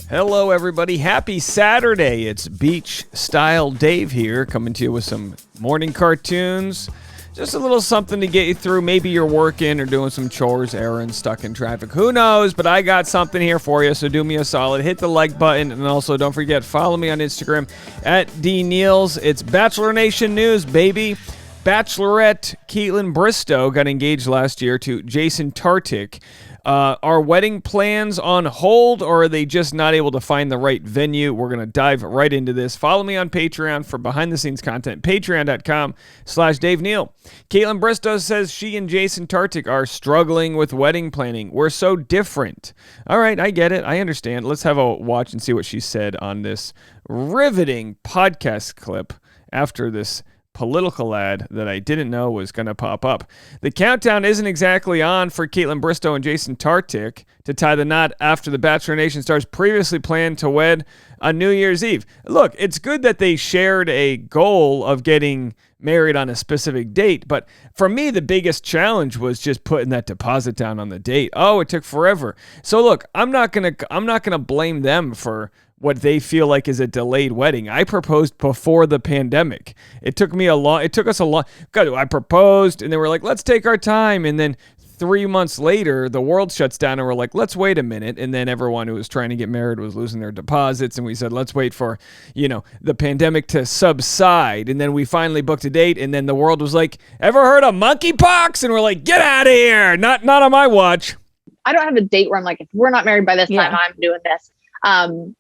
Hello, everybody. Happy Saturday. It's Beach Style Dave here, coming to you with some morning cartoons. Just a little something to get you through. Maybe you're working or doing some chores, errands, stuck in traffic. Who knows? But I got something here for you, so do me a solid. Hit the like button, and also don't forget, follow me on Instagram at DNeals. It's Bachelor Nation News, baby. Bachelorette Kaitlyn Bristowe got engaged last year to Jason Tartick. Are wedding plans on hold, or are they just not able to find the right venue? We're going to dive right into this. Follow me on Patreon for behind-the-scenes content, patreon.com/Dave Neal. Kaitlyn Bristowe says she and Jason Tartick are struggling with wedding planning. We're so different. All right, I get it. I understand. Let's have a watch and see what she said on this riveting podcast clip after this political ad that I didn't know was going to pop up. The countdown isn't exactly on for Kaitlyn Bristowe and Jason Tartick to tie the knot after the Bachelor Nation stars previously planned to wed on New Year's Eve. Look, it's good that they shared a goal of getting married on a specific date, but for me, the biggest challenge was just putting that deposit down on the date. Oh, it took forever. So look, I'm not gonna blame them for what they feel like is a delayed wedding. I proposed before the pandemic. It took us a long. God, I proposed, and they were like, "Let's take our time," and then 3 months later, the world shuts down, and we're like, let's wait a minute. And then everyone who was trying to get married was losing their deposits, and we said, let's wait for, the pandemic to subside. And then we finally booked a date, and then the world was like, ever heard of monkeypox? And we're like, get out of here. Not on my watch. I don't have a date where I'm like, if we're not married by this time, I'm doing this.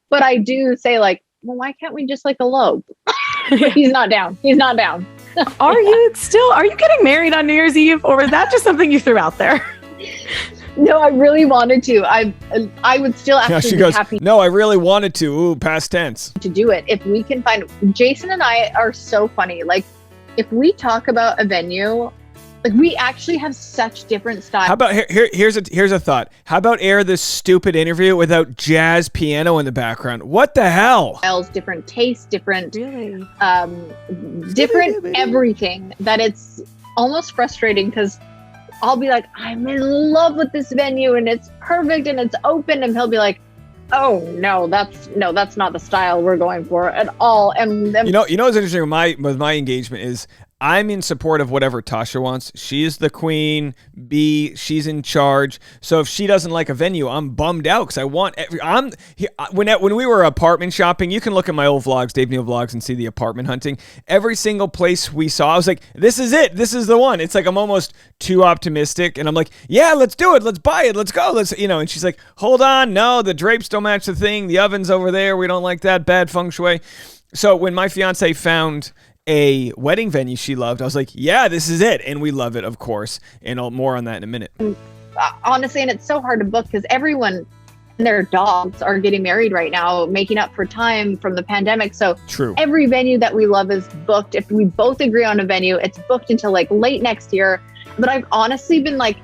But I do say like, well, why can't we just elope? He's not down. Are you getting married on New Year's Eve, or was that just something you threw out there? No, I really wanted to. I would still actually be happy. No, I really wanted to. Ooh, past tense. To do it. If we can find, Jason and I are so funny. Like, if we talk about a venue, like, we actually have such different styles. How about here's a thought. How about air this stupid interview without jazz piano in the background? What the hell? Styles, different tastes, different different everything, that it's almost frustrating because I'll be like, I'm in love with this venue and it's perfect and it's open, and he'll be like, oh no, that's not the style we're going for at all. And then, you know what's interesting with my engagement is I'm in support of whatever Tasha wants. She's the queen bee. She's in charge. So if she doesn't like a venue, I'm bummed out because when we were apartment shopping, you can look at my old vlogs, Dave Neal vlogs, and see the apartment hunting. Every single place we saw, I was like, this is it. This is the one. It's like I'm almost too optimistic, and I'm like, yeah, let's do it. Let's buy it. Let's go. And she's like, hold on. No, the drapes don't match the thing. The oven's over there. We don't like that. Bad feng shui. So when my fiance found a wedding venue she loved, I was like, yeah, this is it. And we love it, of course. And more on that in a minute. Honestly, and it's so hard to book because everyone and their dogs are getting married right now, making up for time from the pandemic. So true. Every venue that we love is booked. If we both agree on a venue, it's booked until like late next year. But I've honestly been like,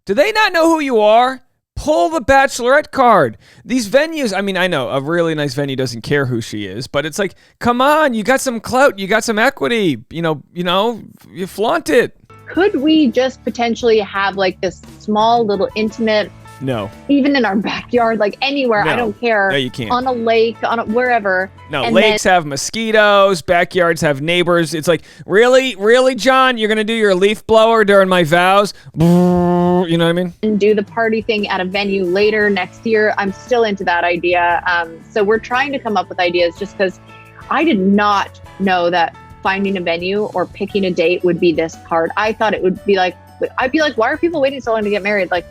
do they not know who you are? Pull the Bachelorette card. These venues, I mean, I know a really nice venue doesn't care who she is, but it's like, come on, you got some clout, you got some equity, you flaunt it. Could we just potentially have like this small little intimate? No. Even in our backyard, like anywhere, no. I don't care. No, you can't. On a lake, wherever. No, and lakes have mosquitoes, backyards have neighbors. It's like, really, John, you're going to do your leaf blower during my vows? You know what I mean? And do the party thing at a venue later next year. I'm still into that idea. So we're trying to come up with ideas just because I did not know that finding a venue or picking a date would be this hard. I thought it would be like, I'd be like, why are people waiting so long to get married? Like,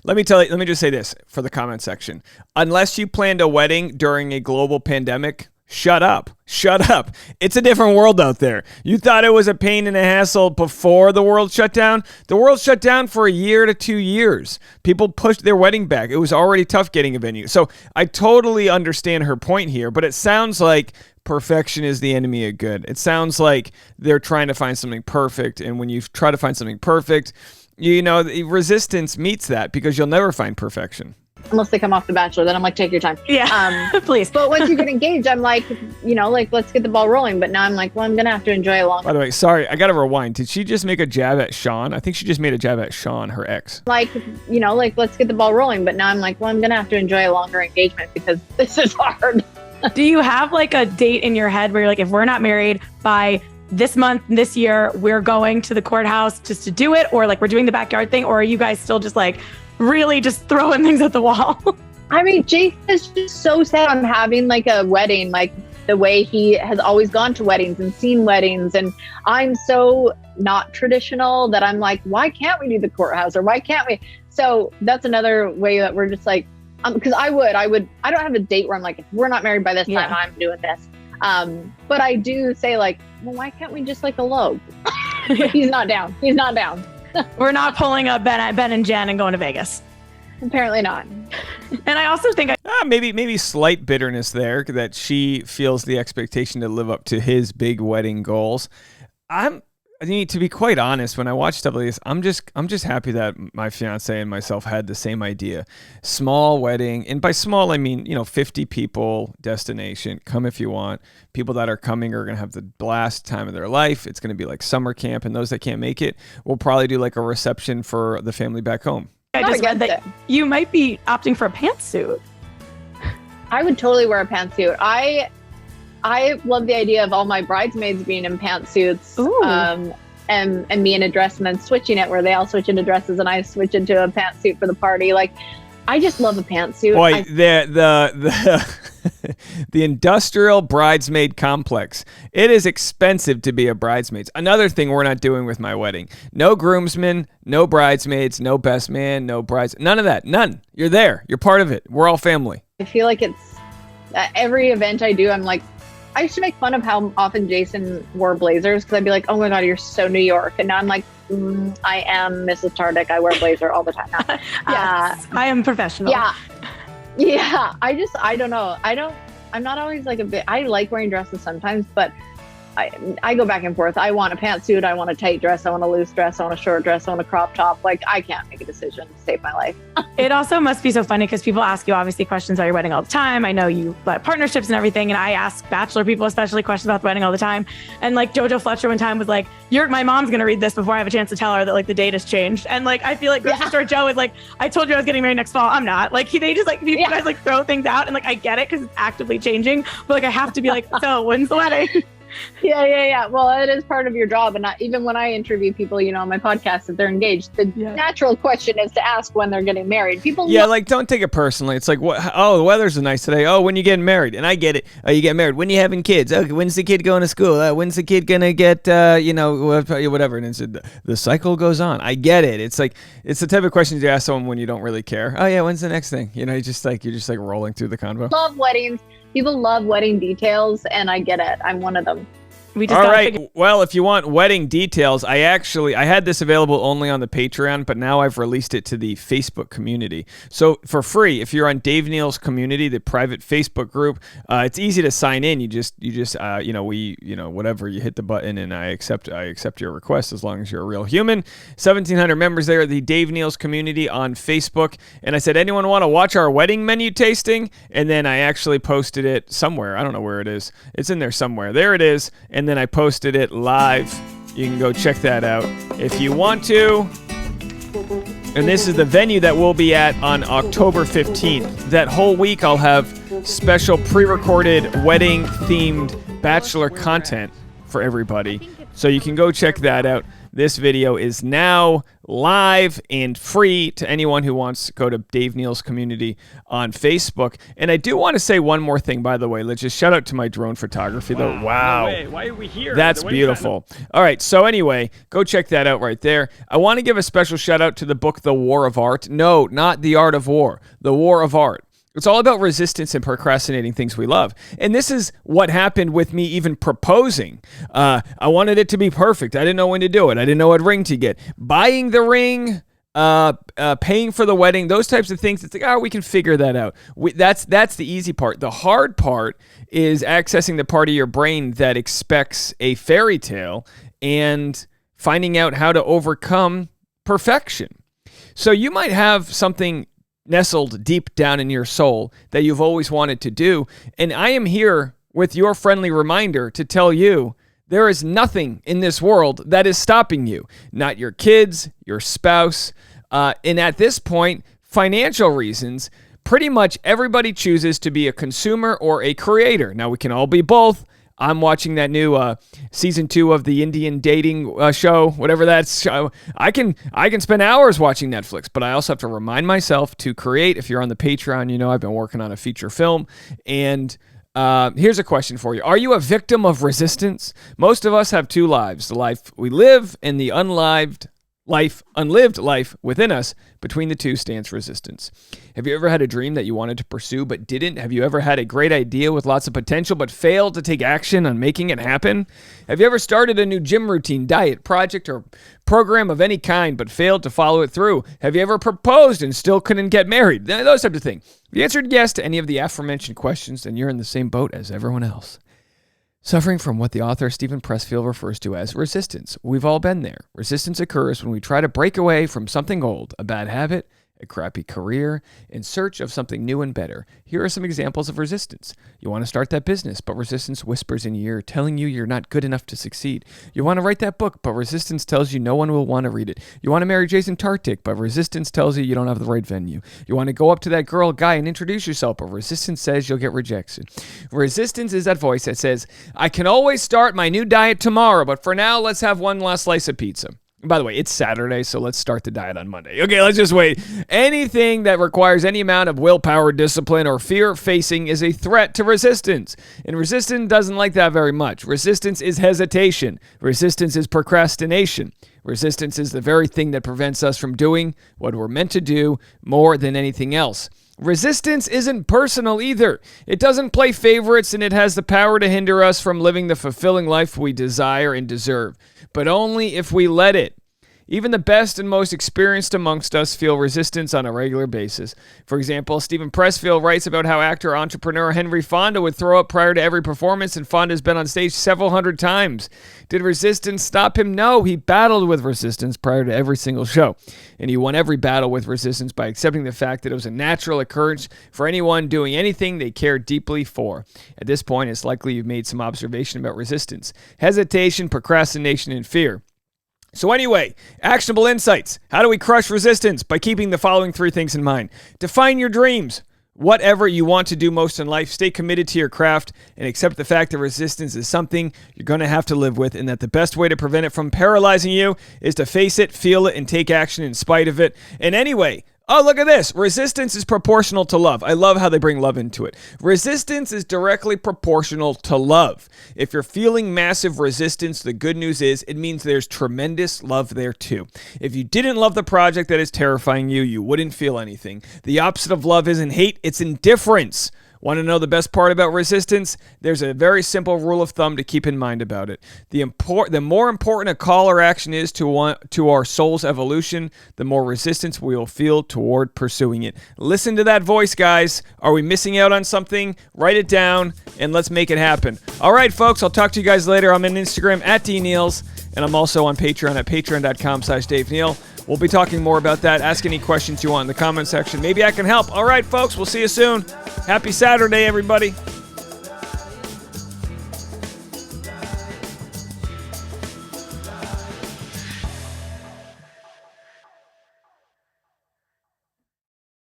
let me just say this for the comment section. Unless you planned a wedding during a global pandemic, shut up. It's a different world out there. You thought it was a pain and a hassle before the world shut down? The world shut down for 1 year to 2 years. People pushed their wedding back. It was already tough getting a venue. So I totally understand her point here, but it sounds like perfection is the enemy of good. It sounds like they're trying to find something perfect, and when you try to find something perfect, resistance meets that because you'll never find perfection. unless they come off The Bachelor, then I'm like, take your time. Yeah, please. But once you get engaged, I'm like, let's get the ball rolling. But now I'm like, well, I'm going to have to enjoy it longer. By the way, sorry, I got to rewind. Did she just make a jab at Sean? I think she just made a jab at Sean, her ex. Like, let's get the ball rolling. But now I'm like, well, I'm going to have to enjoy a longer engagement because this is hard. Do you have like a date in your head where you're like, if we're not married by this month, this year, we're going to the courthouse just to do it? Or like we're doing the backyard thing? Or are you guys still just like really just throwing things at the wall? I mean, Jake is just so sad on having like a wedding, like the way he has always gone to weddings and seen weddings. And I'm so not traditional that I'm like, why can't we do the courthouse or why can't we? So that's another way that we're just like, because I don't have a date where I'm like, if we're not married by this time, I'm doing this. But I do say like, well, why can't we just like elope? He's not down. We're not pulling up Ben and Jen and going to Vegas. Apparently not. And I also think maybe slight bitterness there that she feels the expectation to live up to his big wedding goals. I mean, to be quite honest, when I watch stuff like this, I'm just happy that my fiance and myself had the same idea. Small wedding, and by small I mean 50 people, destination. Come if you want. People that are coming are gonna have the blast time of their life. It's gonna be like summer camp, and those that can't make it, we'll probably do like a reception for the family back home. I just read that you might be opting for a pantsuit. I would totally wear a pantsuit. I love the idea of all my bridesmaids being in pantsuits, and me in a dress, and then switching it where they all switch into dresses and I switch into a pantsuit for the party. Like, I just love a pantsuit. Boy, the industrial bridesmaid complex. It is expensive to be a bridesmaid. Another thing we're not doing with my wedding. No groomsmen, no bridesmaids, no best man, no brides. None of that. None. You're there. You're part of it. We're all family. I feel like it's every event I do, I'm like, I used to make fun of how often Jason wore blazers because I'd be like, oh my God, you're so New York. And now I'm like, I am Mrs. Tardick. I wear a blazer all the time now. Yes, I am professional. Yeah. I don't know. I'm not always like I like wearing dresses sometimes, but I go back and forth. I want a pantsuit. I want a tight dress. I want a loose dress. I want a short dress. I want a crop top. Like, I can't make a decision to save my life. It also must be so funny because people ask you obviously questions about your wedding all the time. I know you let partnerships and everything. And I ask Bachelor people, especially, questions about the wedding all the time. And like JoJo Fletcher one time was like, my mom's going to read this before I have a chance to tell her that like the date has changed. And like, I feel like Grocery Store Joe is like, I told you I was getting married next fall. I'm not. Like, they just like, you guys like throw things out. And like, I get it because it's actively changing. But like, I have to be like, so when's the wedding? Yeah. Well, it is part of your job. And even when I interview people, on my podcast, if they're engaged, the natural question is to ask when they're getting married. People like, don't take it personally. It's like, the weather's nice today. Oh, when you getting married? And I get it. Oh, you get married. When you having kids? Okay, when's the kid going to school? When's the kid going to get, whatever. And it's, the cycle goes on. I get it. It's like, it's the type of questions you ask someone when you don't really care. Oh yeah, when's the next thing? You're just like rolling through the convo. Love weddings. People love wedding details, and I get it. I'm one of them. All right. Well, if you want wedding details, I had this available only on the Patreon, but now I've released it to the Facebook community. So for free, if you're on Dave Neal's community, the private Facebook group, it's easy to sign in. You just whatever, you hit the button and I accept your request as long as you're a real human. 1,700 members there at the Dave Neal's community on Facebook. And I said, anyone want to watch our wedding menu tasting? And then I actually posted it somewhere. I don't know where it is. It's in there somewhere. There it is. And then I posted it live. You can go check that out if you want to. And this is the venue that we'll be at on October 15th. That whole week I'll have special pre-recorded wedding-themed Bachelor content for everybody. So you can go check that out. This video is now live and free to anyone who wants to go to Dave Neal's community on Facebook. And I do want to say one more thing, by the way. Let's just shout out to my drone photography, though. Wow. No way. Why are we here? That's beautiful. All right. So anyway, go check that out right there. I want to give a special shout out to the book, The War of Art. No, not The Art of War. The War of Art. It's all about resistance and procrastinating things we love. And this is what happened with me even proposing. I wanted it to be perfect. I didn't know when to do it. I didn't know what ring to get. Buying the ring, paying for the wedding, those types of things. It's like, we can figure that out. That's the easy part. The hard part is accessing the part of your brain that expects a fairy tale and finding out how to overcome perfection. So you might have something nestled deep down in your soul that you've always wanted to do. And I am here with your friendly reminder to tell you there is nothing in this world that is stopping you. Not your kids, your spouse, and at this point, financial reasons. Pretty much everybody chooses to be a consumer or a creator. Now, we can all be both. I'm watching that new season 2 of the Indian dating show, whatever that's. I can spend hours watching Netflix, but I also have to remind myself to create. If you're on the Patreon, you know I've been working on a feature film. And here's a question for you. Are you a victim of resistance? Most of us have 2 lives, the life we live and the unlived unlived life within us. Between the two stands resistance. Have you ever had a dream that you wanted to pursue but didn't? Have you ever had a great idea with lots of potential but failed to take action on making it happen? Have you ever started a new gym routine, diet, project, or program of any kind but failed to follow it through? Have you ever proposed and still couldn't get married? Those types of things. If you answered yes to any of the aforementioned questions, then you're in the same boat as everyone else. Suffering from what the author Stephen Pressfield refers to as resistance. We've all been there. Resistance occurs when we try to break away from something old, a bad habit, a crappy career, in search of something new and better. Here are some examples of resistance. You want to start that business, but resistance whispers in your ear, telling you you're not good enough to succeed. You want to write that book, but resistance tells you no one will want to read it. You want to marry Jason Tartick, but resistance tells you you don't have the right venue. You want to go up to that girl, guy, and introduce yourself, but resistance says you'll get rejection. Resistance is that voice that says, I can always start my new diet tomorrow, but for now, let's have one last slice of pizza. By the way, it's Saturday, so let's start the diet on Monday. Okay, let's just wait. Anything that requires any amount of willpower, discipline, or fear facing is a threat to resistance. And resistance doesn't like that very much. Resistance is hesitation. Resistance is procrastination. Resistance is the very thing that prevents us from doing what we're meant to do more than anything else. Resistance isn't personal either. It doesn't play favorites, and it has the power to hinder us from living the fulfilling life we desire and deserve, but only if we let it. Even the best and most experienced amongst us feel resistance on a regular basis. For example, Stephen Pressfield writes about how actor-entrepreneur Henry Fonda would throw up prior to every performance, and Fonda's been on stage several hundred times. Did resistance stop him? No, he battled with resistance prior to every single show. And he won every battle with resistance by accepting the fact that it was a natural occurrence for anyone doing anything they cared deeply for. At this point, it's likely you've made some observation about resistance, hesitation, procrastination, and fear. So anyway, actionable insights. How do we crush resistance? By keeping the following 3 things in mind. Define your dreams. Whatever you want to do most in life, stay committed to your craft and accept the fact that resistance is something you're going to have to live with, and that the best way to prevent it from paralyzing you is to face it, feel it, and take action in spite of it. And anyway, oh, look at this. Resistance is proportional to love. I love how they bring love into it. Resistance is directly proportional to love. If you're feeling massive resistance, the good news is it means there's tremendous love there too. If you didn't love the project that is terrifying you, you wouldn't feel anything. The opposite of love isn't hate, it's indifference. Want to know the best part about resistance? There's a very simple rule of thumb to keep in mind about it. The more important a call or action is to our soul's evolution, the more resistance we will feel toward pursuing it. Listen to that voice, guys. Are we missing out on something? Write it down, and let's make it happen. All right, folks, I'll talk to you guys later. I'm on Instagram at DNeals, and I'm also on Patreon at patreon.com/Dave Neal. We'll be talking more about that. Ask any questions you want in the comment section. Maybe I can help. All right, folks, we'll see you soon. Happy Saturday, everybody.